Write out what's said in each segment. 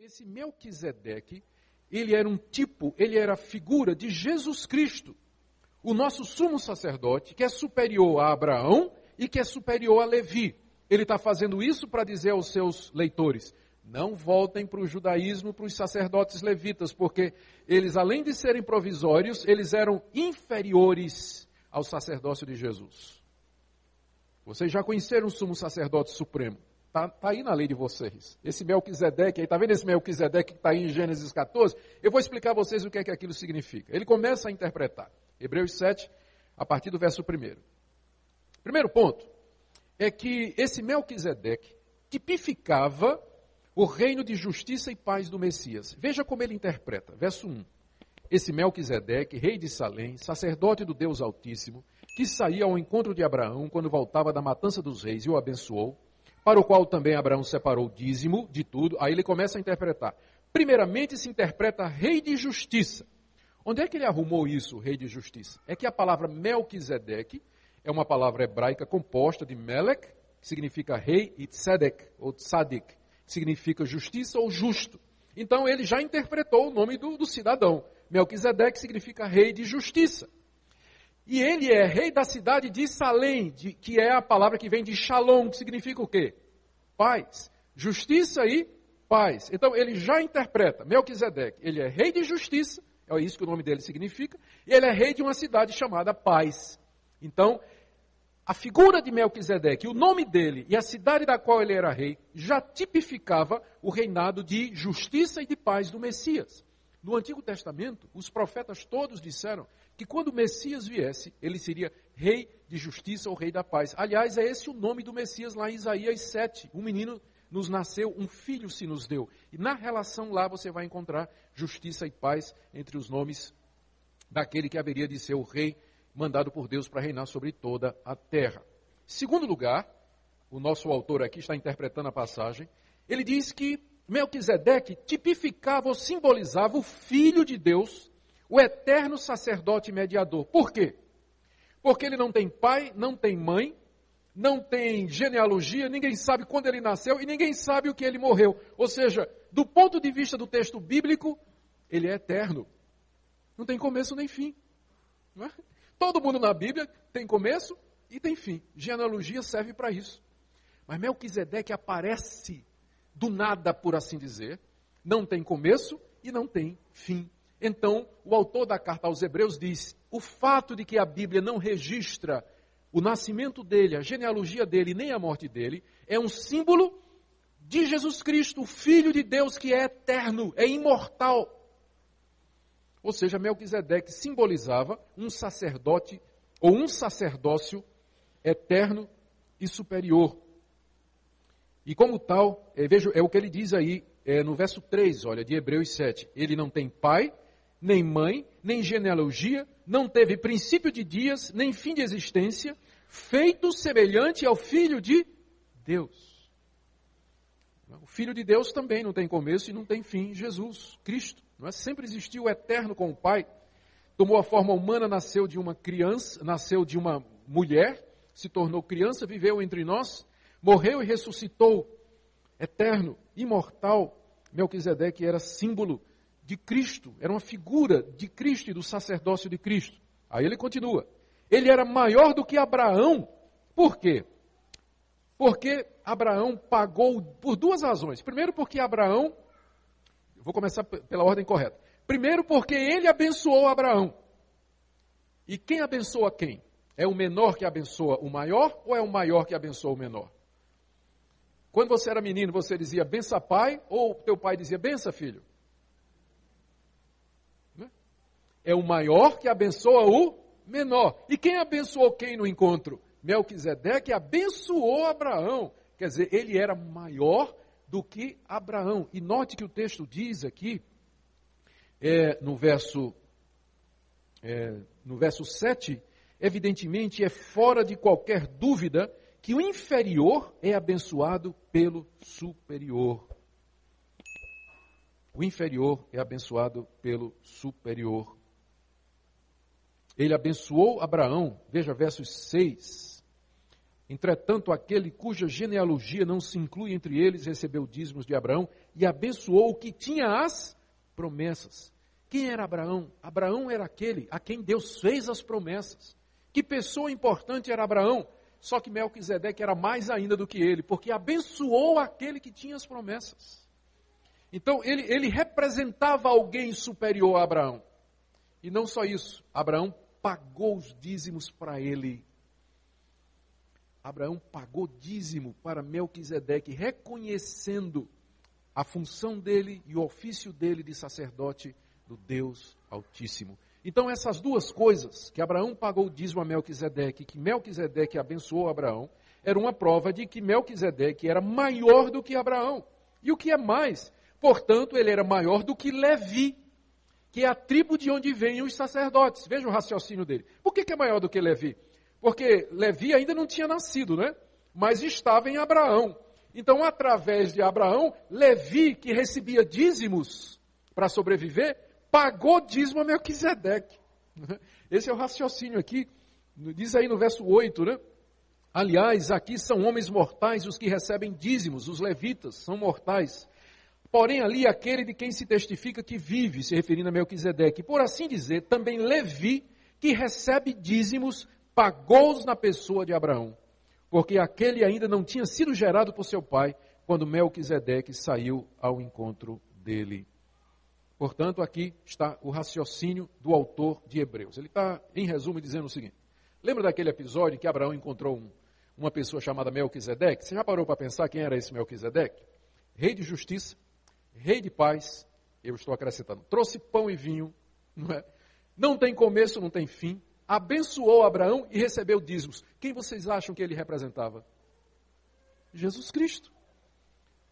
Esse Melquisedeque, ele era um tipo, ele era a figura de Jesus Cristo, o nosso sumo sacerdote, que é superior a Abraão e que é superior a Levi. Ele está fazendo isso para dizer aos seus leitores: não voltem para o judaísmo, para os sacerdotes levitas, porque eles, além de serem provisórios, eles eram inferiores ao sacerdócio de Jesus. Vocês já conheceram o sumo sacerdote supremo. Está aí na lei de vocês. Esse Melquisedeque, está vendo esse Melquisedeque que está aí em Gênesis 14? Eu vou explicar a vocês o que é que aquilo significa. Ele começa a interpretar. Hebreus 7, a partir do verso 1. Primeiro ponto é que esse Melquisedeque tipificava o reino de justiça e paz do Messias. Veja como ele interpreta. Verso 1. Esse Melquisedeque, rei de Salém, sacerdote do Deus Altíssimo, que saía ao encontro de Abraão quando voltava da matança dos reis e o abençoou, para o qual também Abraão separou o dízimo de tudo. Aí ele começa a interpretar. Primeiramente se interpreta rei de justiça. Onde é que ele arrumou isso, rei de justiça? É que a palavra Melquisedeque é uma palavra hebraica composta de Melech, que significa rei, e Tzedek, ou Tzadik, que significa justiça ou justo. Então ele já interpretou o nome do cidadão. Melquisedeque significa rei de justiça. E ele é rei da cidade de Salém, que é a palavra que vem de Shalom, que significa o quê? Paz. Justiça e paz. Então ele já interpreta, Melquisedeque, ele é rei de justiça, é isso que o nome dele significa, e ele é rei de uma cidade chamada Paz. Então, a figura de Melquisedeque, o nome dele e a cidade da qual ele era rei, já tipificava o reinado de justiça e de paz do Messias. No Antigo Testamento, os profetas todos disseram que quando o Messias viesse, ele seria rei de justiça ou rei da paz. Aliás, é esse o nome do Messias lá em Isaías 7. Um menino nos nasceu, um filho se nos deu. E na relação lá você vai encontrar justiça e paz entre os nomes daquele que haveria de ser o rei mandado por Deus para reinar sobre toda a terra. Segundo lugar, o nosso autor aqui está interpretando a passagem, ele diz que Melquisedeque tipificava ou simbolizava o Filho de Deus, o eterno sacerdote mediador. Por quê? Porque ele não tem pai, não tem mãe, não tem genealogia, ninguém sabe quando ele nasceu e ninguém sabe o que ele morreu. Ou seja, do ponto de vista do texto bíblico, ele é eterno. Não tem começo nem fim. Não é? Todo mundo na Bíblia tem começo e tem fim. Genealogia serve para isso. Mas Melquisedeque aparece do nada, por assim dizer. Não tem começo e não tem fim. Então, o autor da carta aos Hebreus diz, o fato de que a Bíblia não registra o nascimento dele, a genealogia dele, nem a morte dele, é um símbolo de Jesus Cristo, o Filho de Deus que é eterno, é imortal. Ou seja, Melquisedeque simbolizava um sacerdote ou um sacerdócio eterno e superior. E como tal, veja, é o que ele diz aí no verso 3, olha, de Hebreus 7. Ele não tem pai, nem mãe, nem genealogia, não teve princípio de dias, nem fim de existência, feito semelhante ao Filho de Deus. O Filho de Deus também não tem começo e não tem fim, Jesus, Cristo. Não é? Sempre existiu o eterno com o Pai. Tomou a forma humana, nasceu de uma criança, nasceu de uma mulher, se tornou criança, viveu entre nós, morreu e ressuscitou, eterno, imortal. Melquisedeque era símbolo de Cristo, era uma figura de Cristo e do sacerdócio de Cristo. Aí ele continua. Ele era maior do que Abraão. Por quê? Porque Abraão pagou por duas razões. Primeiro, porque Abraão, vou começar pela ordem correta. Primeiro, porque ele abençoou Abraão. E quem abençoa quem? É o menor que abençoa o maior ou é o maior que abençoa o menor? Quando você era menino, você dizia bença pai ou teu pai dizia bença filho? É o maior que abençoa o menor. E quem abençoou quem no encontro? Melquisedeque abençoou Abraão. Quer dizer, ele era maior do que Abraão. E note que o texto diz aqui, no verso 7, evidentemente é fora de qualquer dúvida que o inferior é abençoado pelo superior. O inferior é abençoado pelo superior. Ele abençoou Abraão, veja versos 6 Entretanto, aquele cuja genealogia não se inclui entre eles recebeu dízimos de Abraão e abençoou o que tinha as promessas. Quem era Abraão? Abraão era aquele a quem Deus fez as promessas. Que pessoa importante era Abraão? Só que Melquisedeque era mais ainda do que ele, porque abençoou aquele que tinha as promessas. Então, ele representava alguém superior a Abraão. E não só isso, Abraão pagou os dízimos para ele. Abraão pagou dízimo para Melquisedeque, reconhecendo a função dele e o ofício dele de sacerdote do Deus Altíssimo. Então essas duas coisas, que Abraão pagou o dízimo a Melquisedeque, que Melquisedeque abençoou Abraão, era uma prova de que Melquisedeque era maior do que Abraão. E o que é mais? Portanto, ele era maior do que Levi, que é a tribo de onde vêm os sacerdotes. Veja o raciocínio dele. Por que é maior do que Levi? Porque Levi ainda não tinha nascido, né? Mas estava em Abraão. Então, através de Abraão, Levi, que recebia dízimos para sobreviver, pagou dízimo a Melquisedeque. Esse é o raciocínio aqui. Diz aí no verso 8, né? Aliás, aqui são homens mortais os que recebem dízimos, os levitas são mortais. Porém, ali aquele de quem se testifica que vive, se referindo a Melquisedeque. Por assim dizer, também Levi, que recebe dízimos, pagou-os na pessoa de Abraão. Porque aquele ainda não tinha sido gerado por seu pai, quando Melquisedeque saiu ao encontro dele. Portanto, aqui está o raciocínio do autor de Hebreus. Ele está, em resumo, dizendo o seguinte. Lembra daquele episódio em que Abraão encontrou uma pessoa chamada Melquisedeque? Você já parou para pensar quem era esse Melquisedeque? Rei de justiça, rei de paz, eu estou acrescentando, trouxe pão e vinho, não tem começo, não tem fim, abençoou Abraão e recebeu dízimos. Quem vocês acham que ele representava? Jesus Cristo,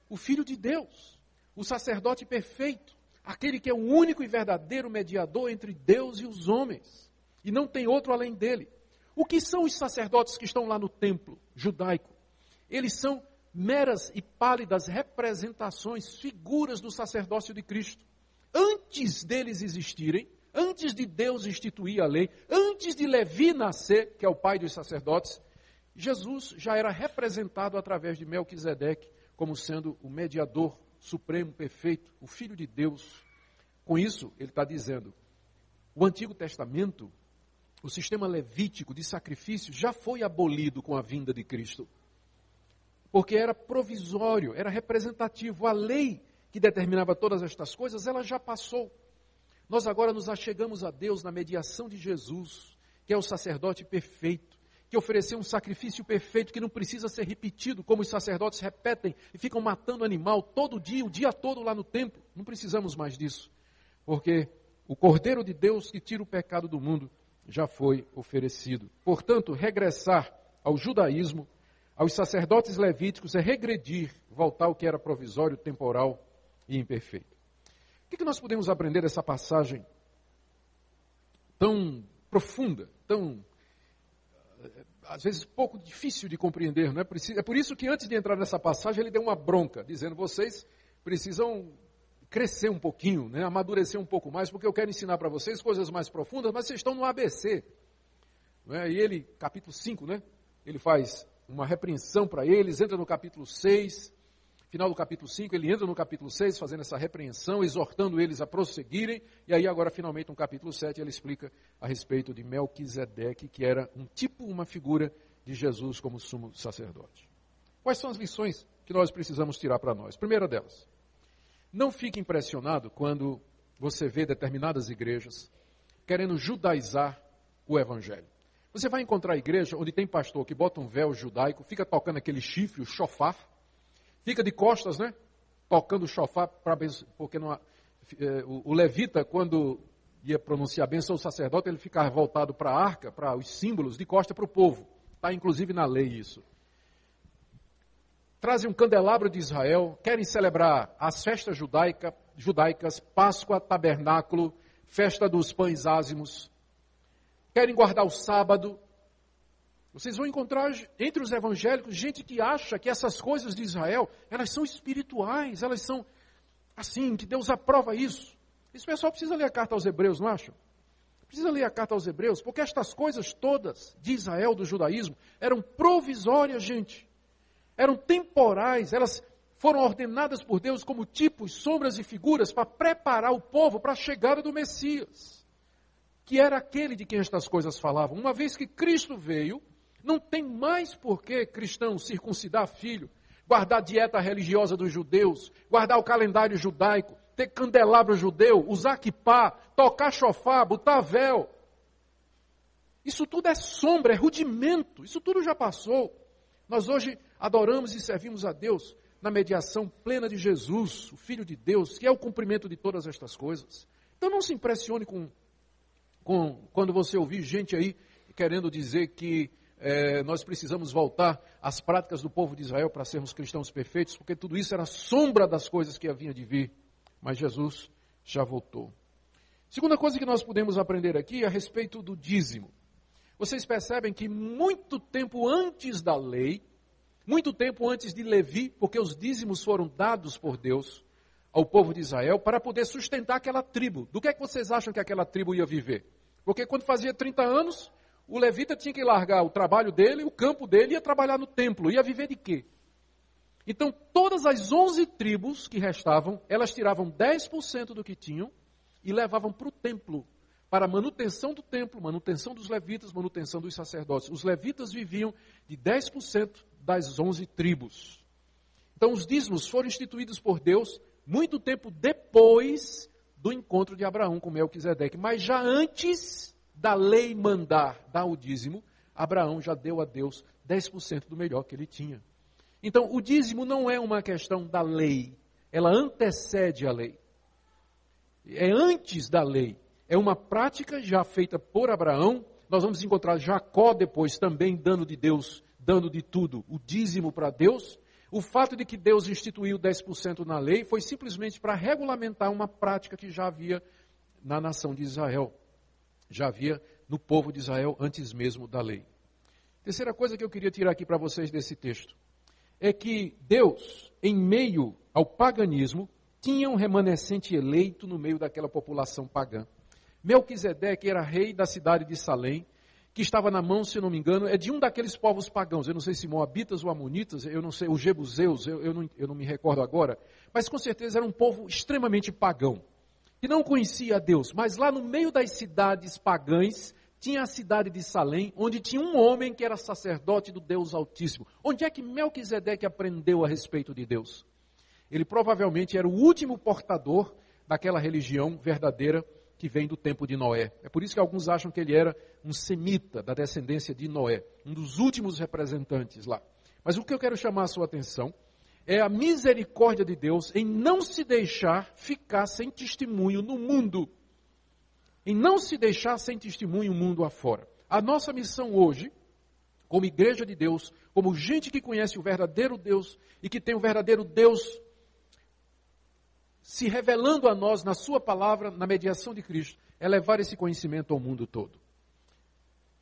o Filho de Deus, o sacerdote perfeito, aquele que é o único e verdadeiro mediador entre Deus e os homens, e não tem outro além dele. O que são os sacerdotes que estão lá no templo judaico? Eles são meras e pálidas representações, figuras do sacerdócio de Cristo. Antes deles existirem, antes de Deus instituir a lei, antes de Levi nascer, que é o pai dos sacerdotes, Jesus já era representado através de Melquisedeque como sendo o mediador supremo, perfeito, o Filho de Deus. Com isso, ele está dizendo, o Antigo Testamento, o sistema levítico de sacrifício já foi abolido com a vinda de Cristo. Porque era provisório, era representativo. A lei que determinava todas estas coisas, ela já passou. Nós agora nos achegamos a Deus na mediação de Jesus, que é o sacerdote perfeito, que ofereceu um sacrifício perfeito que não precisa ser repetido, como os sacerdotes repetem e ficam matando animal todo dia, o dia todo lá no templo. Não precisamos mais disso, porque o Cordeiro de Deus que tira o pecado do mundo já foi oferecido. Portanto, regressar ao judaísmo, aos sacerdotes levíticos, é regredir, voltar ao que era provisório, temporal e imperfeito. O que nós podemos aprender dessa passagem tão profunda, tão, às vezes, pouco difícil de compreender, não é? É por isso que antes de entrar nessa passagem ele deu uma bronca, dizendo, vocês precisam crescer um pouquinho, né? Amadurecer um pouco mais, porque eu quero ensinar para vocês coisas mais profundas, mas vocês estão no ABC. Não é? E ele, capítulo 5, né? Ele faz uma repreensão para eles, entra no capítulo 6, final do capítulo 5, ele entra no capítulo 6, fazendo essa repreensão, exortando eles a prosseguirem, e aí agora finalmente no capítulo 7 ele explica a respeito de Melquisedeque, que era um tipo, uma figura de Jesus como sumo sacerdote. Quais são as lições que nós precisamos tirar para nós? Primeira delas, não fique impressionado quando você vê determinadas igrejas querendo judaizar o evangelho. Você vai encontrar igreja onde tem pastor que bota um véu judaico, fica tocando aquele chifre, o shofar, fica de costas, né? Tocando o shofar, porque o levita, quando ia pronunciar a bênção ao sacerdote, ele ficava voltado para a arca, para os símbolos, de costa para o povo. Está inclusive na lei isso. Trazem um candelabro de Israel, querem celebrar as festas judaicas, Páscoa, Tabernáculo, festa dos pães ázimos, querem guardar o sábado. Vocês vão encontrar entre os evangélicos gente que acha que essas coisas de Israel, elas são espirituais, elas são assim, que Deus aprova isso. Esse pessoal precisa ler a carta aos Hebreus, não acham? Precisa ler a carta aos Hebreus, porque estas coisas todas de Israel, do judaísmo, eram provisórias, gente. Eram temporais, elas foram ordenadas por Deus como tipos, sombras e figuras para preparar o povo para a chegada do Messias, que era aquele de quem estas coisas falavam. Uma vez que Cristo veio, não tem mais por que cristão circuncidar filho, guardar a dieta religiosa dos judeus, guardar o calendário judaico, ter candelabro judeu, usar quipá, tocar chofar, botar véu. Isso tudo é sombra, é rudimento, isso tudo já passou. Nós hoje adoramos e servimos a Deus na mediação plena de Jesus, o Filho de Deus, que é o cumprimento de todas estas coisas. Então não se impressione quando você ouvir gente aí querendo dizer que nós precisamos voltar às práticas do povo de Israel para sermos cristãos perfeitos, porque tudo isso era sombra das coisas que haviam de vir. Mas Jesus já voltou. Segunda coisa que nós podemos aprender aqui é a respeito do dízimo. Vocês percebem que muito tempo antes da lei, muito tempo antes de Levi, porque os dízimos foram dados por Deus ao povo de Israel para poder sustentar aquela tribo. Do que é que vocês acham que aquela tribo ia viver? Porque quando fazia 30 anos, o levita tinha que largar o trabalho dele, o campo dele, ia trabalhar no templo. Ia viver de quê? Então, todas as 11 tribos que restavam, elas tiravam 10% do que tinham e levavam para o templo, para a manutenção do templo, manutenção dos levitas, manutenção dos sacerdotes. Os levitas viviam de 10% das 11 tribos. Então, os dízimos foram instituídos por Deus muito tempo depois do encontro de Abraão com Melquisedeque. Mas já antes da lei mandar dar o dízimo, Abraão já deu a Deus 10% do melhor que ele tinha. Então, o dízimo não é uma questão da lei, ela antecede a lei. É antes da lei. É uma prática já feita por Abraão. Nós vamos encontrar Jacó depois também dando de Deus, dando de tudo, o dízimo para Deus. O fato de que Deus instituiu 10% na lei foi simplesmente para regulamentar uma prática que já havia na nação de Israel. Já havia no povo de Israel antes mesmo da lei. Terceira coisa que eu queria tirar aqui para vocês desse texto é que Deus, em meio ao paganismo, tinha um remanescente eleito no meio daquela população pagã. Melquisedeque era rei da cidade de Salém, que estava na mão, se não me engano, é de um daqueles povos pagãos. Eu não sei se moabitas ou amonitas, eu não sei, os jebuseus, eu não me recordo agora, mas com certeza era um povo extremamente pagão, que não conhecia a Deus. Mas lá no meio das cidades pagãs, tinha a cidade de Salém, onde tinha um homem que era sacerdote do Deus Altíssimo. Onde é que Melquisedeque aprendeu a respeito de Deus? Ele provavelmente era o último portador daquela religião verdadeira que vem do tempo de Noé. É por isso que alguns acham que ele era um semita da descendência de Noé, um dos últimos representantes lá. Mas o que eu quero chamar a sua atenção é a misericórdia de Deus em não se deixar ficar sem testemunho no mundo. Em não se deixar sem testemunho o mundo afora. A nossa missão hoje, como igreja de Deus, como gente que conhece o verdadeiro Deus e que tem o verdadeiro Deus se revelando a nós na sua palavra, na mediação de Cristo, é levar esse conhecimento ao mundo todo.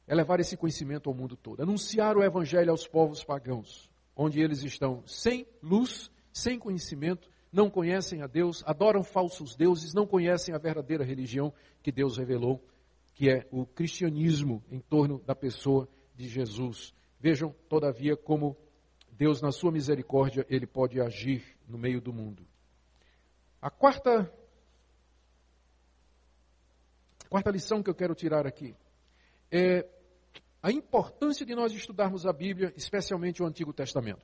É levar esse conhecimento ao mundo todo. Anunciar o evangelho aos povos pagãos, onde eles estão sem luz, sem conhecimento, não conhecem a Deus, adoram falsos deuses, não conhecem a verdadeira religião que Deus revelou, que é o cristianismo em torno da pessoa de Jesus. Vejam, todavia, como Deus, na sua misericórdia, ele pode agir no meio do mundo. A quarta lição que eu quero tirar aqui é a importância de nós estudarmos a Bíblia, especialmente o Antigo Testamento.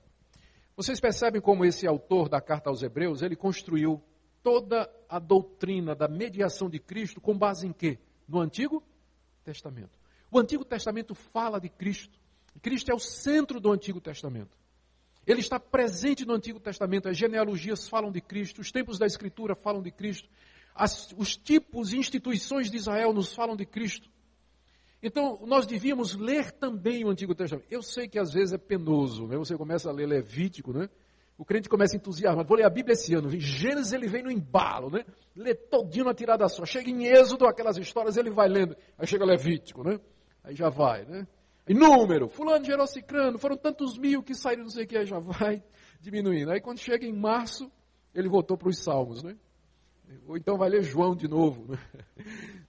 Vocês percebem como esse autor da carta aos Hebreus, ele construiu toda a doutrina da mediação de Cristo com base em quê? No Antigo Testamento. O Antigo Testamento fala de Cristo. Cristo é o centro do Antigo Testamento. Ele está presente no Antigo Testamento, as genealogias falam de Cristo, os tempos da Escritura falam de Cristo, os tipos e instituições de Israel nos falam de Cristo. Então, nós devíamos ler também o Antigo Testamento. Eu sei que às vezes é penoso, né? Você começa a ler Levítico, né? O crente começa a entusiasmar, vou ler a Bíblia esse ano. Em Gênesis ele vem no embalo, né? Lê todinho na tirada só. Chega em Êxodo, aquelas histórias, ele vai lendo. Aí chega Levítico, né? Aí já vai, né? Em número, fulano gerou cicrano, foram tantos mil que saíram, não sei o que, aí já vai diminuindo. Aí quando chega em março, ele voltou para os Salmos, né? Ou então vai ler João de novo, né?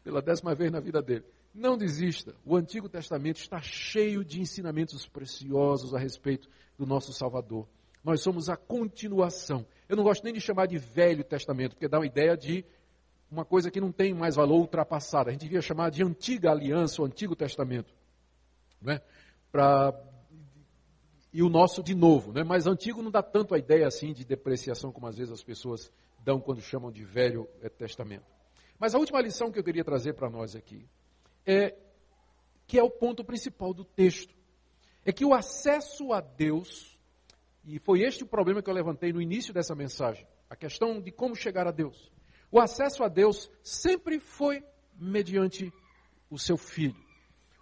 Pela 10ª vez na vida dele. Não desista. O Antigo Testamento está cheio de ensinamentos preciosos a respeito do nosso Salvador. Nós somos a continuação. Eu não gosto nem de chamar de Velho Testamento, porque dá uma ideia de uma coisa que não tem mais valor, ultrapassada. A gente devia chamar de Antiga Aliança, ou Antigo Testamento. Né? E o nosso de novo. Né? Mas antigo não dá tanto a ideia assim de depreciação como às vezes as pessoas dão quando chamam de Velho Testamento. Mas a última lição que eu queria trazer para nós aqui que é o ponto principal do texto. É que o acesso a Deus, e foi este o problema que eu levantei no início dessa mensagem, a questão de como chegar a Deus. O acesso a Deus sempre foi mediante o seu Filho.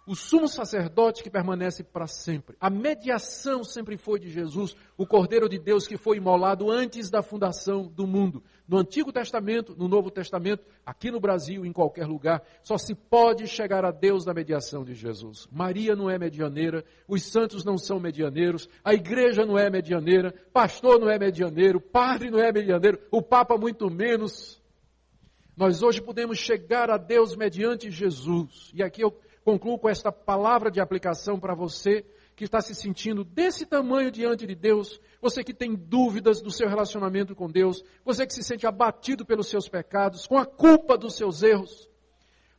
O sumo sacerdote que permanece para sempre. A mediação sempre foi de Jesus, o Cordeiro de Deus que foi imolado antes da fundação do mundo. No Antigo Testamento, no Novo Testamento, aqui no Brasil, em qualquer lugar, só se pode chegar a Deus na mediação de Jesus. Maria não é medianeira, os santos não são medianeiros, a igreja não é medianeira, pastor não é medianeiro, padre não é medianeiro, o Papa muito menos. Nós hoje podemos chegar a Deus mediante Jesus. E aqui eu concluo com esta palavra de aplicação para você que está se sentindo desse tamanho diante de Deus, você que tem dúvidas do seu relacionamento com Deus, você que se sente abatido pelos seus pecados, com a culpa dos seus erros.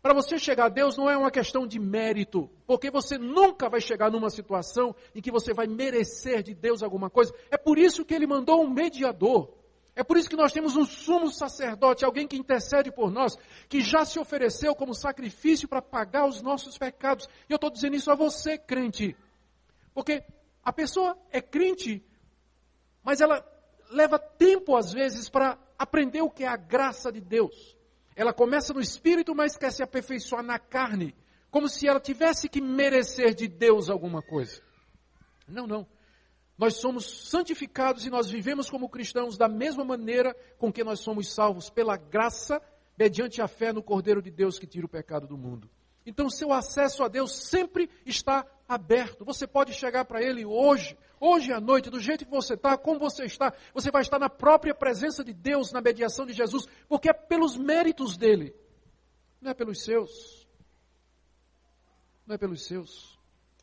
Para você chegar a Deus não é uma questão de mérito, porque você nunca vai chegar numa situação em que você vai merecer de Deus alguma coisa. É por isso que Ele mandou um mediador. É por isso que nós temos um sumo sacerdote, alguém que intercede por nós, que já se ofereceu como sacrifício para pagar os nossos pecados. E eu estou dizendo isso a você, crente. Porque a pessoa é crente, mas ela leva tempo, às vezes, para aprender o que é a graça de Deus. Ela começa no espírito, mas quer se aperfeiçoar na carne, como se ela tivesse que merecer de Deus alguma coisa. Não, não. Nós somos santificados e nós vivemos como cristãos da mesma maneira com que nós somos salvos, pela graça, mediante a fé no Cordeiro de Deus que tira o pecado do mundo. Então, seu acesso a Deus sempre está aberto. Você pode chegar para Ele hoje à noite, do jeito que você está, como você está. Você vai estar na própria presença de Deus, na mediação de Jesus, porque é pelos méritos dEle, não é pelos seus. Não é pelos seus.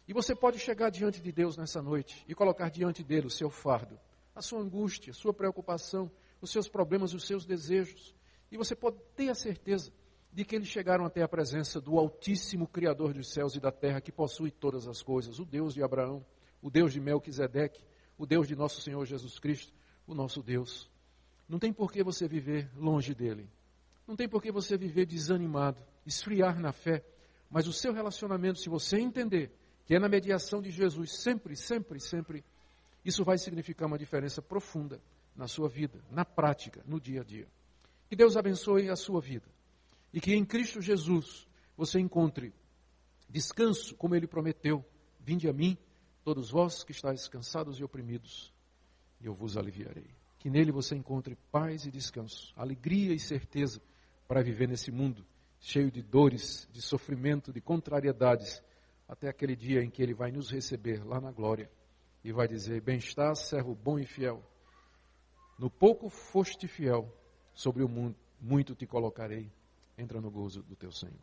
E você pode chegar diante de Deus nessa noite e colocar diante dele o seu fardo, a sua angústia, a sua preocupação, os seus problemas, os seus desejos. E você pode ter a certeza de que eles chegaram até a presença do Altíssimo Criador dos céus e da terra, que possui todas as coisas, o Deus de Abraão, o Deus de Melquisedeque, o Deus de nosso Senhor Jesus Cristo, o nosso Deus. Não tem por que você viver longe dele. Não tem por que você viver desanimado, esfriar na fé. Mas o seu relacionamento, se você entender que é na mediação de Jesus, sempre, sempre, sempre, isso vai significar uma diferença profunda na sua vida, na prática, no dia a dia. Que Deus abençoe a sua vida. E que em Cristo Jesus você encontre descanso, como Ele prometeu. Vinde a mim, todos vós que estáis cansados e oprimidos, e eu vos aliviarei. Que nele você encontre paz e descanso, alegria e certeza para viver nesse mundo cheio de dores, de sofrimento, de contrariedades, até aquele dia em que Ele vai nos receber lá na glória e vai dizer: bem-estás, servo bom e fiel. No pouco foste fiel, sobre o muito te colocarei. Entra no gozo do teu Senhor.